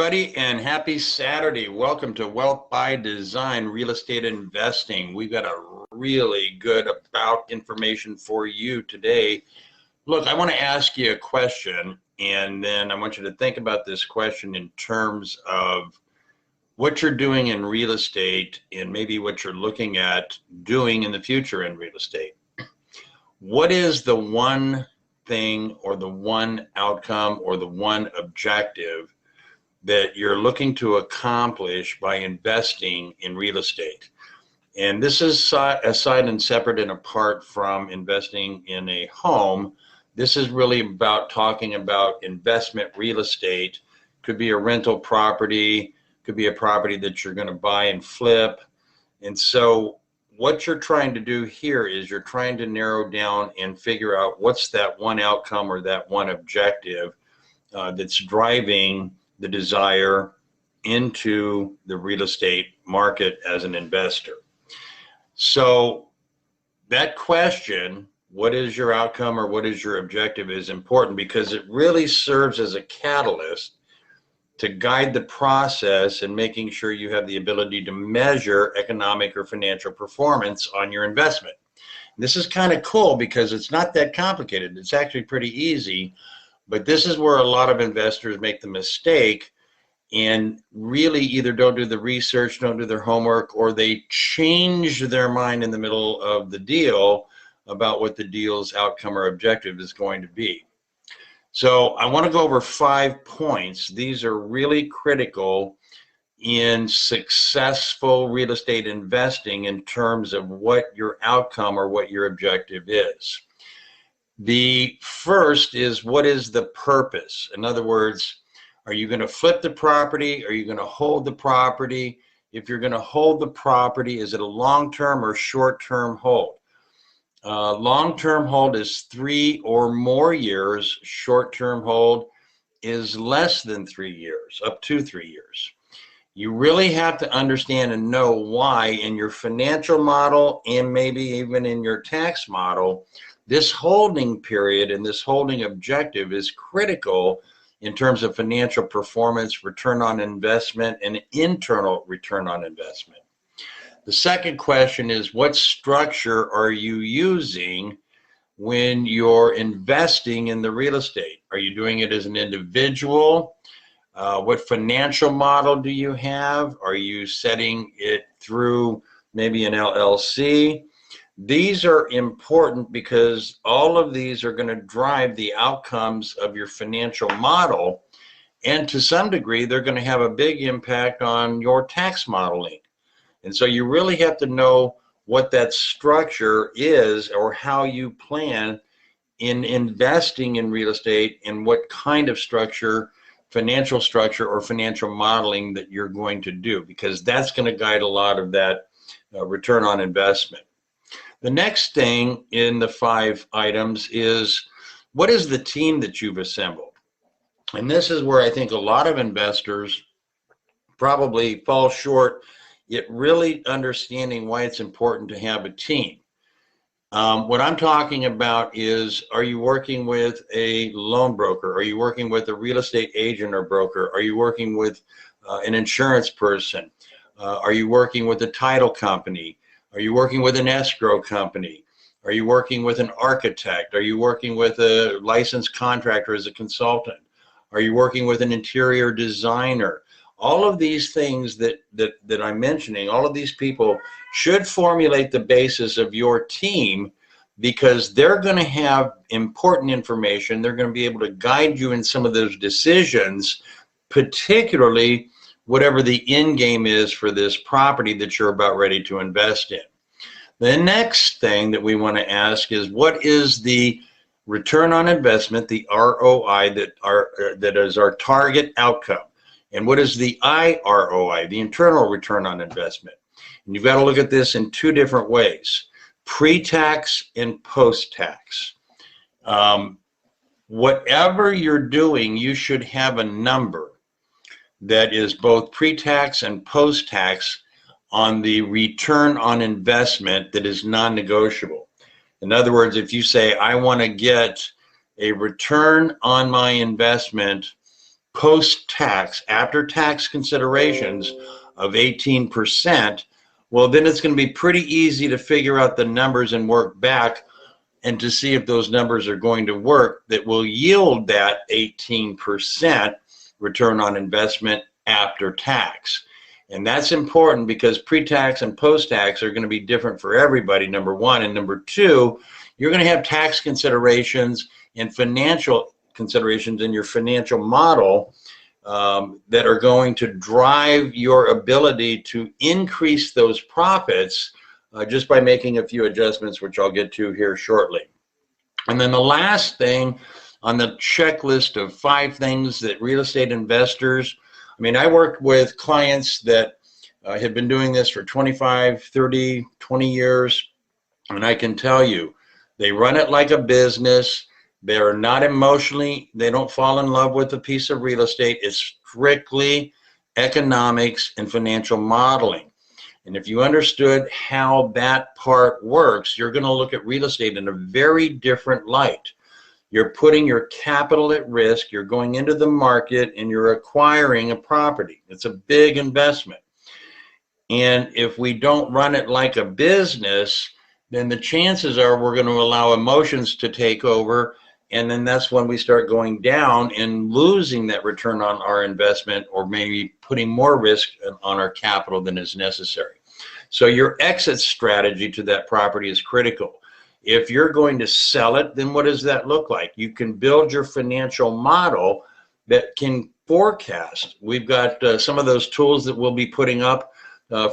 everybody, and happy Saturday. Welcome to Wealth by Design Real Estate Investing. We've got a really good about information for you today. Look, I want to ask you a question, and then I want you to think about this question in terms of what you're doing in real estate and maybe what you're looking at doing in the future in real estate. What is the one thing or the one outcome or the one objective that you're looking to accomplish by investing in real estate? And this is aside and separate and apart from investing in a home. This is really about talking about investment real estate. Could be a rental property, could be a property that you're going to buy and flip. And so what you're trying to do here is you're trying to narrow down and figure out what's that one outcome or that one objective that's driving the desire into the real estate market as an investor. So that question, what is your outcome or what is your objective, is important because it really serves as a catalyst to guide the process and making sure you have the ability to measure economic or financial performance on your investment. This is kind of cool because it's not that complicated. It's actually pretty easy. But this is where a lot of investors make the mistake and really either don't do the research, don't do their homework, or they change their mind in the middle of the deal about what the deal's outcome or objective is going to be. So I want to go over 5 points. These are really critical in successful real estate investing in terms of what your outcome or what your objective is. The first is, what is the purpose? In other words, are you going to flip the property? Are you going to hold the property? If you're going to hold the property, is it a long-term or short-term hold? Long-term hold is 3 or more years. Short-term hold is less than 3 years, up to 3 years. You really have to understand and know why in your financial model and maybe even in your tax model, this holding period and this holding objective is critical in terms of financial performance, return on investment, and internal return on investment. The second question is, what structure are you using when you're investing in the real estate? Are you doing it as an individual? What financial model do you have? Are you setting it through maybe an LLC? These are important because all of these are going to drive the outcomes of your financial model, and to some degree they're going to have a big impact on your tax modeling. And so you really have to know what that structure is or how you plan in investing in real estate and what kind of structure, financial structure or financial modeling that you're going to do, because that's going to guide a lot of that return on investment. The next thing in the 5 items is, what is the team that you've assembled? And this is where I think a lot of investors probably fall short at really understanding why it's important to have a team. What I'm talking about is, are you working with a loan broker? Are you working with a real estate agent or broker? Are you working with an insurance person? Are you working with a title company? Are you working with an escrow company? Are you working with an architect? Are you working with a licensed contractor as a consultant? Are you working with an interior designer? All of these things that I'm mentioning, all of these people should formulate the basis of your team, because they're going to have important information. They're going to be able to guide you in some of those decisions, particularly whatever the end game is for this property that you're about ready to invest in. The next thing that we want to ask is, what is the return on investment, the ROI, that is our target outcome? And what is the IROI, the internal return on investment? And you've got to look at this in 2 different ways, pre-tax and post-tax. Whatever you're doing, you should have a number that is both pre-tax and post-tax on the return on investment that is non-negotiable. In other words, if you say, I want to get a return on my investment post-tax, after-tax considerations of 18%, well, then it's going to be pretty easy to figure out the numbers and work back and to see if those numbers are going to work that will yield that 18% return on investment after tax. And that's important because pre-tax and post-tax are going to be different for everybody, number one. And number two, you're going to have tax considerations and financial considerations in your financial model that are going to drive your ability to increase those profits just by making a few adjustments, which I'll get to here shortly. And then the last thing on the checklist of 5 things that real estate investors, I mean, I work with clients that have been doing this for 25, 30, 20 years, and I can tell you, they run it like a business. They're not emotionally, they don't fall in love with a piece of real estate. It's strictly economics and financial modeling. And if you understood how that part works, you're going to look at real estate in a very different light. You're putting your capital at risk, you're going into the market, and you're acquiring a property. It's a big investment. And if we don't run it like a business, then the chances are we're going to allow emotions to take over, and then that's when we start going down and losing that return on our investment, or maybe putting more risk on our capital than is necessary. So your exit strategy to that property is critical. If you're going to sell it, then what does that look like? You can build your financial model that can forecast. We've got some of those tools that we'll be putting up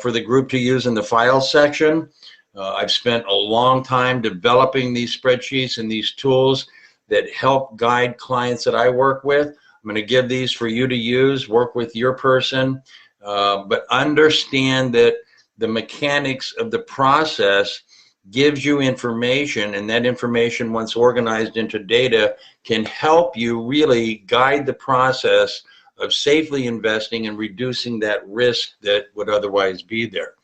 for the group to use in the files section. I've spent a long time developing these spreadsheets and these tools that help guide clients that I work with. I'm going to give these for you to use, work with your person, but understand that the mechanics of the process gives you information, and that information, once organized into data, can help you really guide the process of safely investing and reducing that risk that would otherwise be there.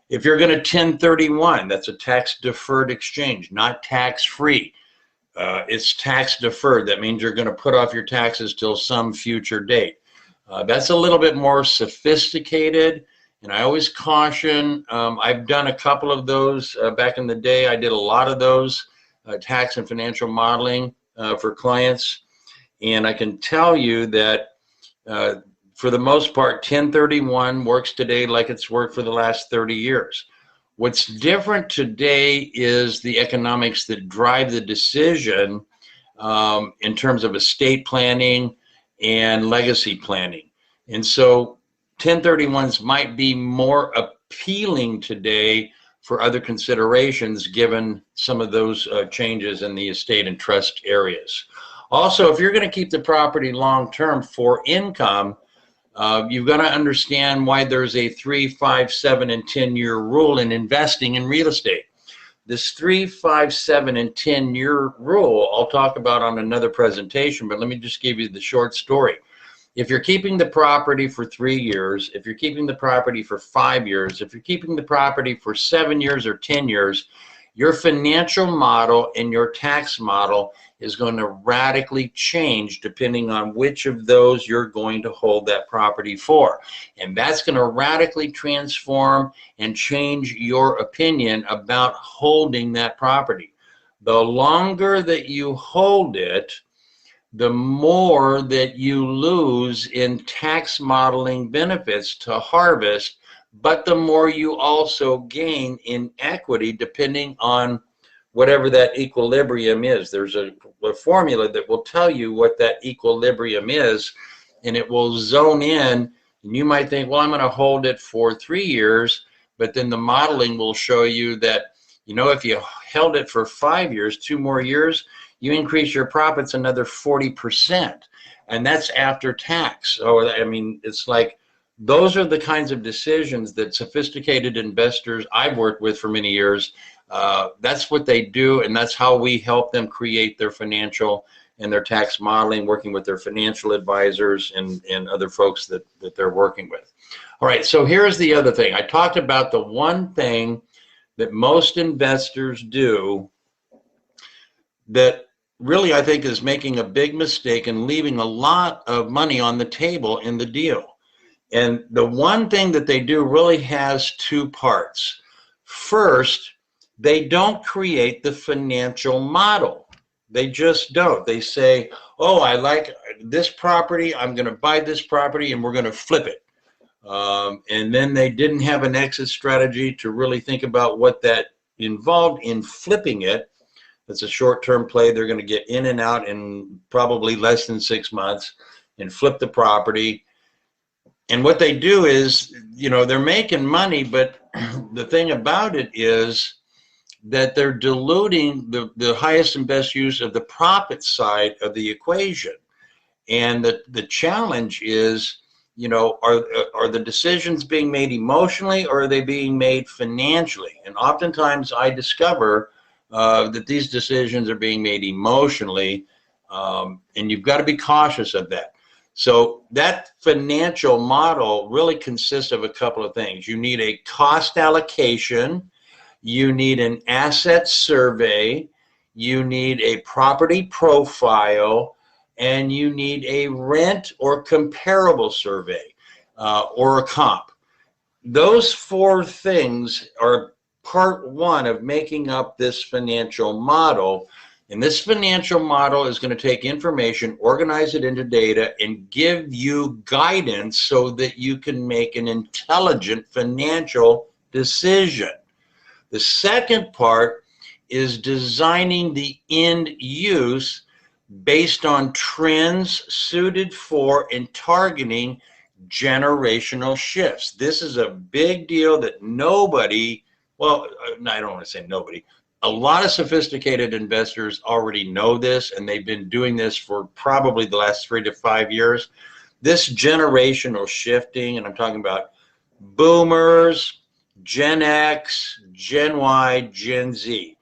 If you're going to 1031, that's a tax deferred exchange, not tax free. It's tax deferred. That means you're going to put off your taxes till some future date. That's a little bit more sophisticated, and I always caution. I've done a couple of those back in the day. I did a lot of those tax and financial modeling for clients, and I can tell you that for the most part, 1031 works today like it's worked for the last 30 years. What's different today is the economics that drive the decision in terms of estate planning and legacy planning. And so 1031s might be more appealing today for other considerations given some of those changes in the estate and trust areas. Also, if you're going to keep the property long-term for income, you've got to understand why there's a 3, 5, 7, and 10-year rule in investing in real estate. This 3, 5, 7, and 10-year rule I'll talk about on another presentation, but let me just give you the short story. If you're keeping the property for 3 years, if you're keeping the property for 5 years, if you're keeping the property for 7 years or 10 years, your financial model and your tax model is going to radically change depending on which of those you're going to hold that property for. And that's going to radically transform and change your opinion about holding that property. The longer that you hold it, the more that you lose in tax modeling benefits to harvest, but the more you also gain in equity depending on whatever that equilibrium is. There's a formula that will tell you what that equilibrium is, and it will zone in, and you might think, well, I'm going to hold it for 3 years, but then the modeling will show you that, you know, if you held it for 5 years, 2 more years, you increase your profits another 40%, and that's after tax. So, I mean, it's like, those are the kinds of decisions that sophisticated investors I've worked with for many years, that's what they do, and that's how we help them create their financial and their tax modeling, working with their financial advisors and other folks that they're working with. All right, so here's the other thing. I talked about the one thing that most investors do that really, I think, is making a big mistake and leaving a lot of money on the table in the deal. And the one thing that they do really has two parts. First, they don't create the financial model. They just don't. They say, oh, I like this property, I'm going to buy this property, and we're going to flip it. And then they didn't have an exit strategy to really think about what that involved in flipping it. It's a short-term play. They're going to get in and out in probably less than 6 months and flip the property. And what they do is, they're making money, but the thing about it is that they're diluting the highest and best use of the profit side of the equation. And the challenge is, are the decisions being made emotionally, or are they being made financially? And oftentimes I discover that these decisions are being made emotionally, and you've got to be cautious of that. So that financial model really consists of a couple of things. You need a cost allocation, you need an asset survey, you need a property profile, and you need a rent or comparable survey or a comp. Those four things are part one of making up this financial model. And this financial model is going to take information, organize it into data, and give you guidance so that you can make an intelligent financial decision. The second part is designing the end use based on trends suited for and targeting generational shifts. This is a big deal that nobody, well, I don't want to say nobody, a lot of sophisticated investors already know this, and they've been doing this for probably the last 3 to 5 years. This generational shifting, and I'm talking about boomers, Gen X, Gen Y, Gen Z.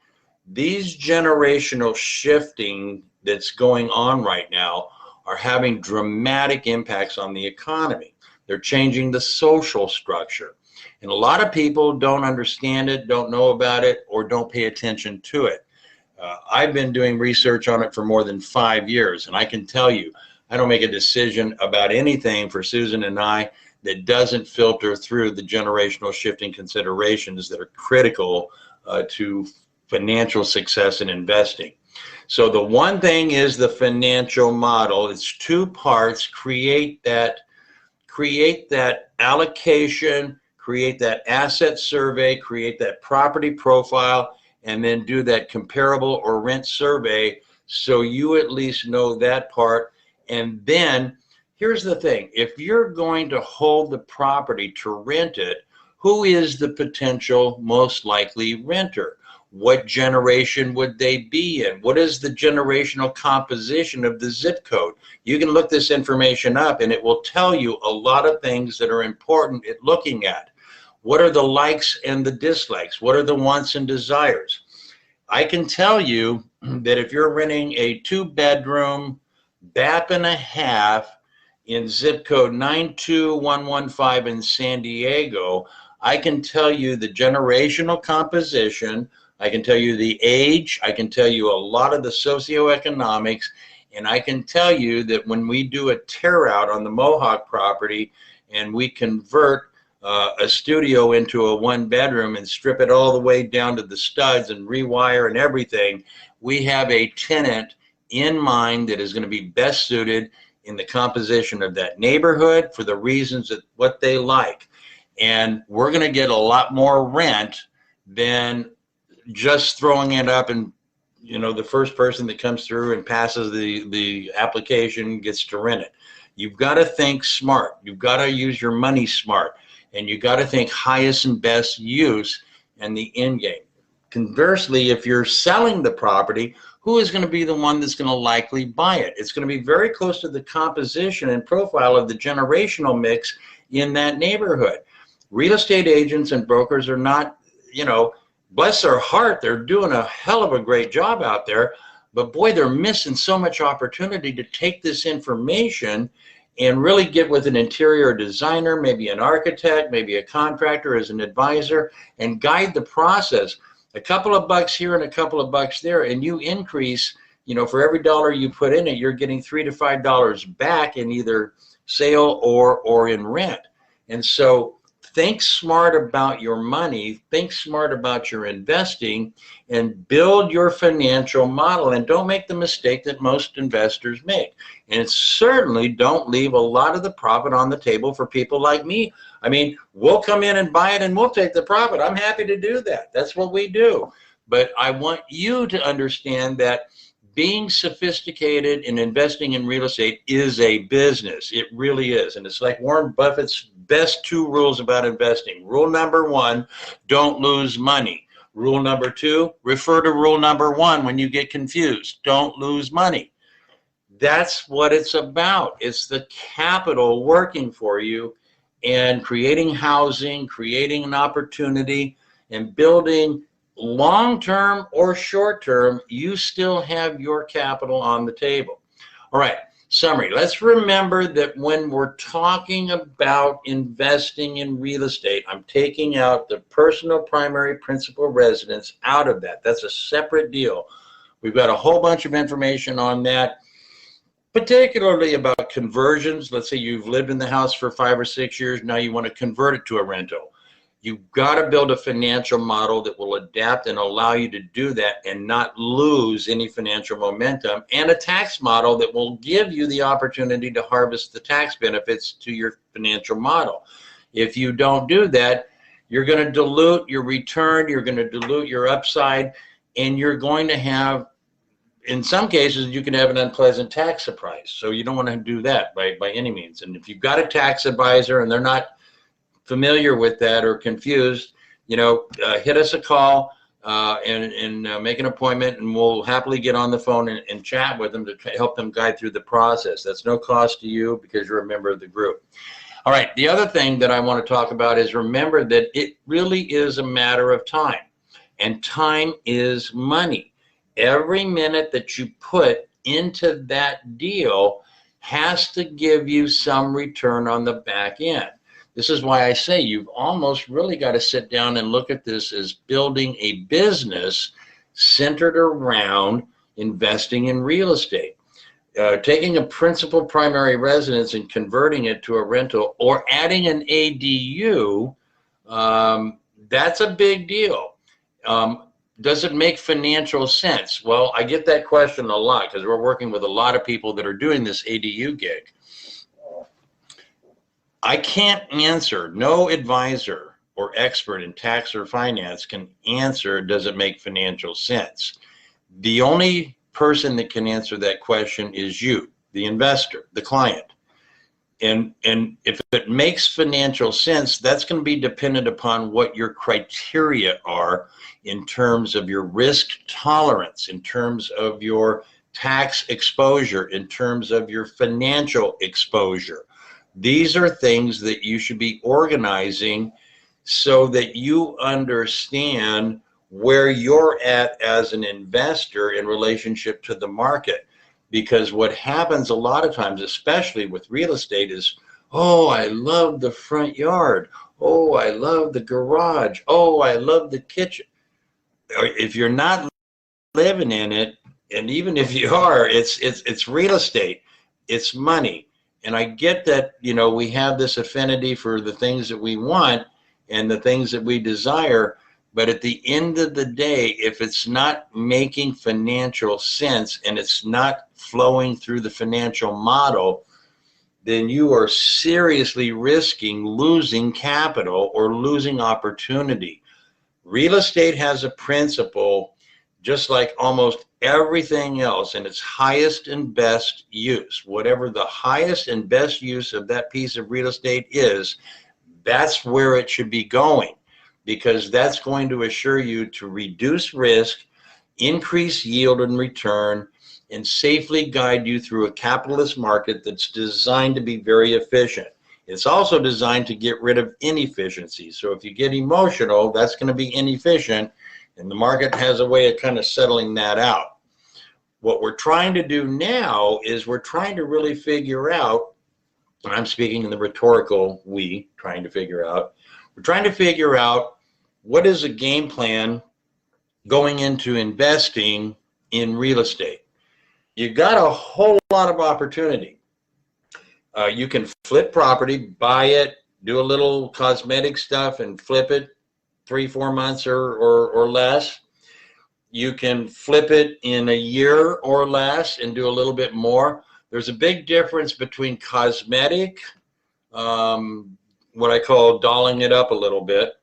These generational shifting that's going on right now are having dramatic impacts on the economy. They're changing the social structure. And a lot of people don't understand it, don't know about it, or don't pay attention to it. I've been doing research on it for more than 5 years, and I can tell you, I don't make a decision about anything for Susan and I that doesn't filter through the generational shifting considerations that are critical to financial success in investing. So the one thing is the financial model. It's two parts. Create that allocation, create that asset survey, create that property profile, and then do that comparable or rent survey so you at least know that part. And then here's the thing. If you're going to hold the property to rent it, who is the potential most likely renter? What generation would they be in? What is the generational composition of the zip code? You can look this information up, and it will tell you a lot of things that are important at looking at. What are the likes and the dislikes? What are the wants and desires? I can tell you that if you're renting a 2-bedroom, bath and a half in zip code 92115 in San Diego, I can tell you the generational composition, I can tell you the age, I can tell you a lot of the socioeconomics, and I can tell you that when we do a tear out on the Mohawk property and we convert a studio into a 1-bedroom and strip it all the way down to the studs and rewire and everything, we have a tenant in mind that is going to be best suited in the composition of that neighborhood for the reasons that what they like. And we're going to get a lot more rent than just throwing it up and, the first person that comes through and passes the application gets to rent it. You've got to think smart. You've got to use your money smart. And you got to think highest and best use and the end game. Conversely, if you're selling the property, who is going to be the one that's going to likely buy it? It's going to be very close to the composition and profile of the generational mix in that neighborhood. Real estate agents and brokers are not, bless their heart, they're doing a hell of a great job out there, but boy, they're missing so much opportunity to take this information and really get with an interior designer, maybe an architect, maybe a contractor as an advisor, and guide the process. A couple of bucks here and a couple of bucks there, and you increase, for every dollar you put in it, you're getting $3 to $5 back in either sale or in rent. And so think smart about your money, think smart about your investing, and build your financial model. And don't make the mistake that most investors make. And certainly don't leave a lot of the profit on the table for people like me. I mean, we'll come in and buy it and we'll take the profit. I'm happy to do that. That's what we do. But I want you to understand that being sophisticated in investing in real estate is a business. It really is. And it's like Warren Buffett's best 2 rules about investing. Rule number 1, don't lose money. Rule number 2, refer to rule number 1 when you get confused. Don't lose money. That's what it's about. It's the capital working for you and creating housing, creating an opportunity, and building long-term or short-term. You still have your capital on the table. All right, summary. Let's remember that when we're talking about investing in real estate, I'm taking out the personal primary principal residence out of that. That's a separate deal. We've got a whole bunch of information on that, particularly about conversions. Let's say you've lived in the house for 5 or 6 years. Now you want to convert it to a rental. You've got to build a financial model that will adapt and allow you to do that and not lose any financial momentum, and a tax model that will give you the opportunity to harvest the tax benefits to your financial model. If you don't do that, you're going to dilute your return, you're going to dilute your upside, and you're going to have, in some cases, you can have an unpleasant tax surprise. So you don't want to do that by any means. And if you've got a tax advisor and they're not familiar with that or confused, hit us a call and make an appointment, and we'll happily get on the phone and chat with them to help them guide through the process. That's no cost to you because you're a member of the group. All right, the other thing that I want to talk about is remember that it really is a matter of time, and time is money. Every minute that you put into that deal has to give you some return on the back end. This is why I say you've almost really got to sit down and look at this as building a business centered around investing in real estate. Taking a principal primary residence and converting it to a rental or adding an ADU, that's a big deal. Does it make financial sense? Well, I get that question a lot because we're working with a lot of people that are doing this ADU gig. I can't answer, no advisor or expert in tax or finance can answer, does it make financial sense? The only person that can answer that question is you, the investor, the client. And if it makes financial sense, that's going to be dependent upon what your criteria are in terms of your risk tolerance, in terms of your tax exposure, in terms of your financial exposure. These are things that you should be organizing so that you understand where you're at as an investor in relationship to the market. Because what happens a lot of times, especially with real estate, is, oh, I love the front yard. Oh, I love the garage. Oh, I love the kitchen. If you're not living in it, and even if you are, it's real estate. It's money. And I get that, we have this affinity for the things that we want and the things that we desire. But at the end of the day, if it's not making financial sense and it's not flowing through the financial model, then you are seriously risking losing capital or losing opportunity. Real estate has a principle, just like almost everything else, in its highest and best use. Whatever the highest and best use of that piece of real estate is, that's where it should be going, because that's going to assure you to reduce risk, increase yield and return, and safely guide you through a capitalist market that's designed to be very efficient. It's also designed to get rid of inefficiencies. So if you get emotional, that's going to be inefficient, and the market has a way of kind of settling that out. What we're trying to do now is we're trying to really figure out, and I'm speaking in the rhetorical we, trying to figure out, we're trying to figure out what is a game plan going into investing in real estate. you got a whole lot of opportunity. You can flip property, buy it, do a little cosmetic stuff and flip it 3-4 months or less. You can flip it in a year or less and do a little bit more. There's a big difference between cosmetic, what I call dolling it up a little bit,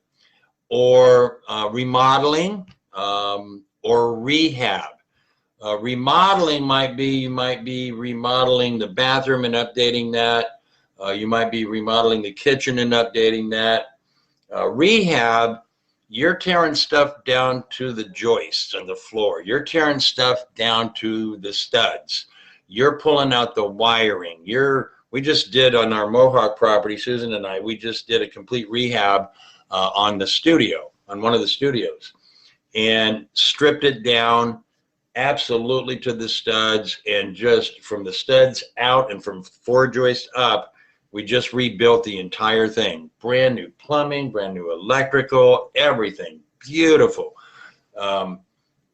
or remodeling, or rehab. Remodeling might be, you might be remodeling the bathroom and updating that. You might be remodeling the kitchen and updating that. Rehab, you're tearing stuff down to the joists and the floor. You're tearing stuff down to the studs. You're pulling out the wiring. We just did on our Mohawk property, Susan and I, we just did a complete rehab on the studio, on one of the studios, and stripped it down absolutely to the studs, and just from the studs out and from 4 joists up, we just rebuilt the entire thing. Brand new plumbing, brand new electrical, everything. Beautiful.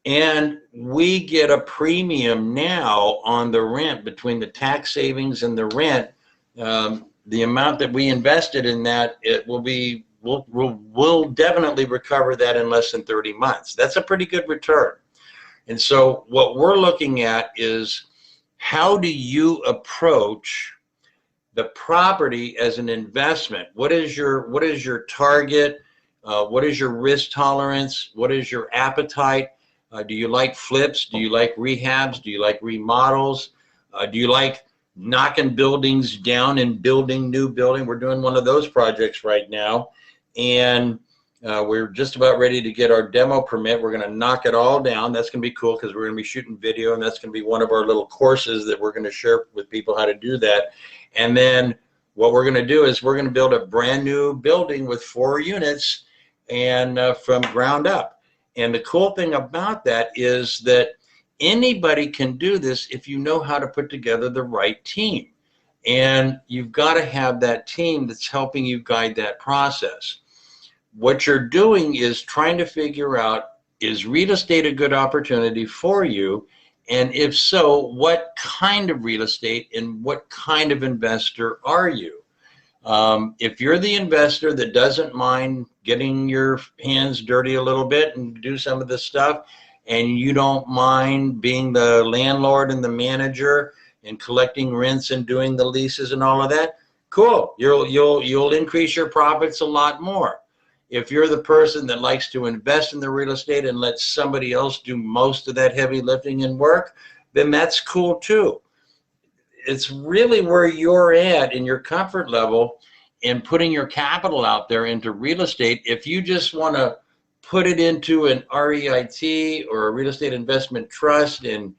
And we get a premium now on the rent between the tax savings and the rent. The amount that we invested in that, it will be, we'll definitely recover that in less than 30 months. That's a pretty good return. And so what we're looking at is, how do you approach the property as an investment? What is your target? What is your risk tolerance? What is your appetite? Do you like flips? Do you like rehabs? Do you like remodels? Do you like knocking buildings down and building new building? We're doing one of those projects right now, and we're just about ready to get our demo permit. We're going to knock it all down. That's going to be cool because we're going to be shooting video, and that's going to be one of our little courses that we're going to share with people how to do that. And then what we're going to do is we're going to build a brand new building with 4 units and from ground up. And the cool thing about that is that anybody can do this if you know how to put together the right team. And you've got to have that team that's helping you guide that process. What you're doing is trying to figure out, is real estate a good opportunity for you? And if so, what kind of real estate and what kind of investor are you? If you're the investor that doesn't mind getting your hands dirty a little bit and do some of this stuff, and you don't mind being the landlord and the manager and collecting rents and doing the leases and all of that, cool. You'll increase your profits a lot more. If you're the person that likes to invest in the real estate and let somebody else do most of that heavy lifting and work, then that's cool too. It's really where you're at in your comfort level in putting your capital out there into real estate. If you just want to put it into an REIT or a real estate investment trust and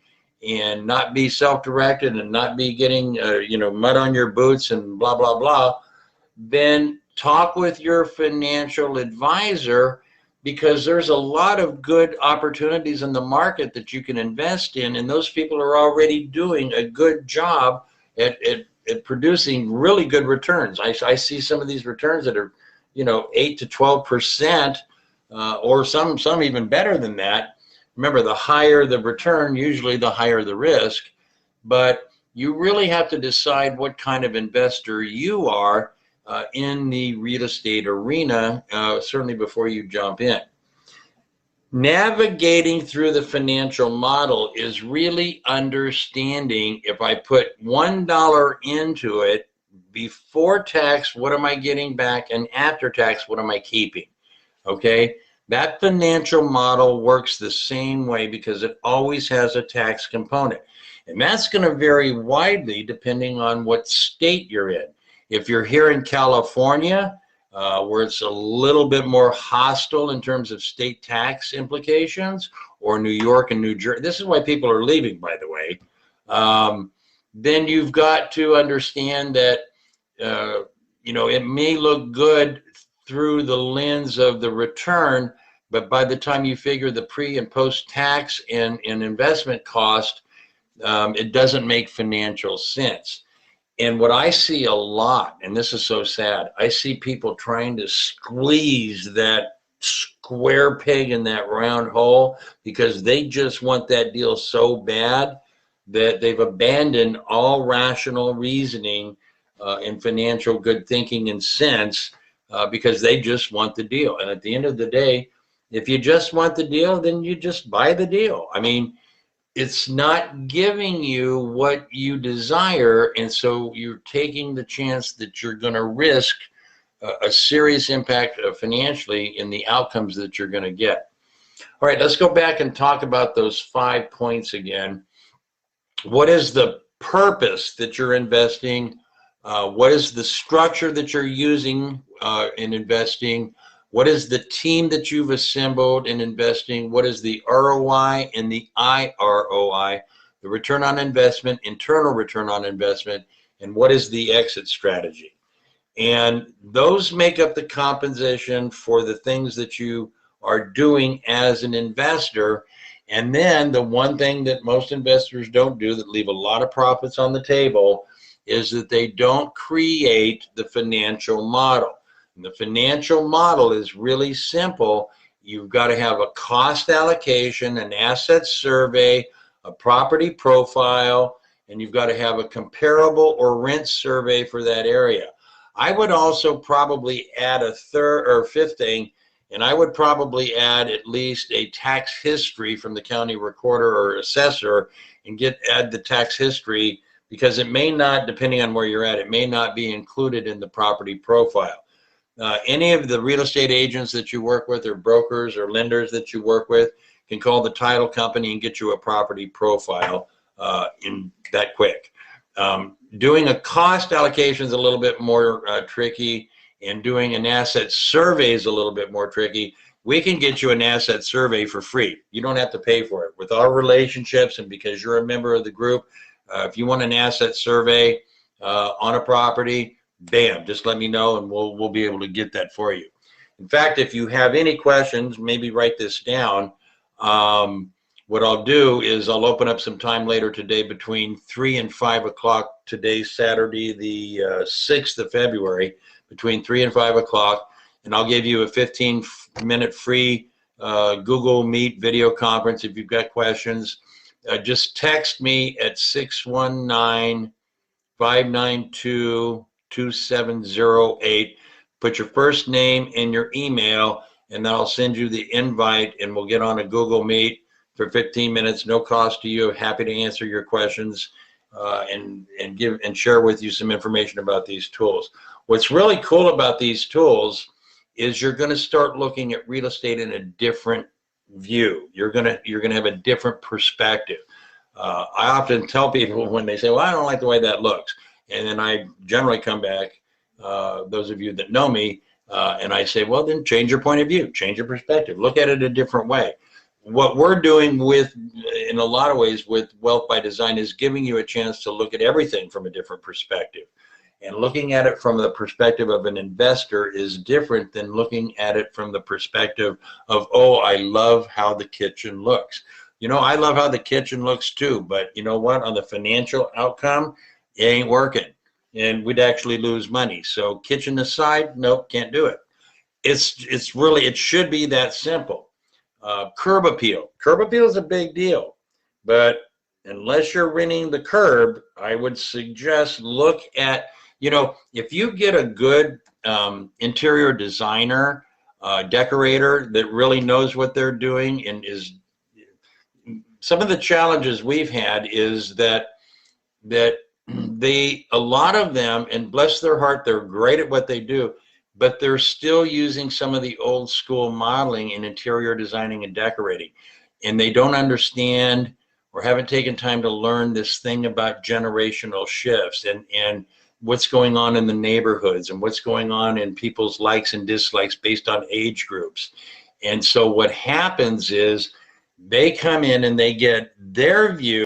not be self-directed and not be getting mud on your boots and blah blah blah, then talk with your financial advisor, because there's a lot of good opportunities in the market that you can invest in, and those people are already doing a good job at producing really good returns. I see some of these returns that are 8 to 12%, or some even better than that. Remember, the higher the return, usually the higher the risk, but you really have to decide what kind of investor you are in the real estate arena, certainly before you jump in. Navigating through the financial model is really understanding, if I put $1 into it, before tax, what am I getting back? And after tax, what am I keeping? Okay, that financial model works the same way because it always has a tax component. And that's going to vary widely depending on what state you're in. If you're here in California, where it's a little bit more hostile in terms of state tax implications, or New York and New Jersey, this is why people are leaving, by the way, then you've got to understand that, it may look good through the lens of the return, but by the time you figure the pre and post tax and investment cost, it doesn't make financial sense. And what I see a lot, and this is so sad, I see people trying to squeeze that square peg in that round hole because they just want that deal so bad. that they've abandoned all rational reasoning and financial good thinking and sense because they just want the deal. And at the end of the day, if you just want the deal, then you just buy the deal. I mean, it's not giving you what you desire, and so you're taking the chance that you're going to risk a serious impact financially in the outcomes that you're going to get. All right, let's go back and talk about those 5 points again. What is the purpose that you're investing? What is the structure that you're using in investing? What is the team that you've assembled in investing? What is the ROI and the IROI, the return on investment, internal return on investment, and what is the exit strategy? And those make up the compensation for the things that you are doing as an investor. And then the one thing that most investors don't do that leave a lot of profits on the table is that they don't create the financial model. And the financial model is really simple. You've got to have a cost allocation, an asset survey, a property profile, and you've got to have a comparable or rent survey for that area. I would also probably add a third or fifth thing, and I would probably add at least a tax history from the county recorder or assessor and add the tax history, because it may not, depending on where you're at, it may not be included in the property profile. Any of the real estate agents that you work with, or brokers or lenders that you work with, can call the title company and get you a property profile in that quick. Doing a cost allocation is a little bit more tricky, and doing an asset survey is a little bit more tricky. We can get you an asset survey for free. You don't have to pay for it. With our relationships, and because you're a member of the group, if you want an asset survey on a property, bam, just let me know and we'll be able to get that for you. In fact, if you have any questions, maybe write this down. What I'll do is I'll open up some time later today between 3 and 5 o'clock today, Saturday, the 6th of February, between 3 and 5 o'clock, and I'll give you a 15-minute free Google Meet video conference. If you've got questions, just text me at 619-592-2708. Put your first name and your email, and then I'll send you the invite, and we'll get on a Google Meet for 15 minutes, no cost to you. Happy to answer your questions and give and share with you some information about these tools. What's really cool about these tools is you're going to start looking at real estate in a different view. You're going to have a different perspective. I often tell people when they say, well, I don't like the way that looks. And then I generally come back, those of you that know me, and I say, well, then change your point of view, change your perspective, look at it a different way. What we're doing in a lot of ways with Wealth by Design is giving you a chance to look at everything from a different perspective. And looking at it from the perspective of an investor is different than looking at it from the perspective of, oh, I love how the kitchen looks. You know, I love how the kitchen looks too, but you know what? On the financial outcome, it ain't working. And we'd actually lose money. So kitchen aside, nope, can't do it. It's really, it should be that simple. Curb appeal. Curb appeal is a big deal, but unless you're renting the curb, I would suggest look at, you know, if you get a good interior designer, decorator that really knows what they're doing, and is, some of the challenges we've had is that a lot of them, and bless their heart, they're great at what they do, but they're still using some of the old school modeling in interior designing and decorating. And they don't understand or haven't taken time to learn this thing about generational shifts and what's going on in the neighborhoods and what's going on in people's likes and dislikes based on age groups. And so what happens is they come in and they get their view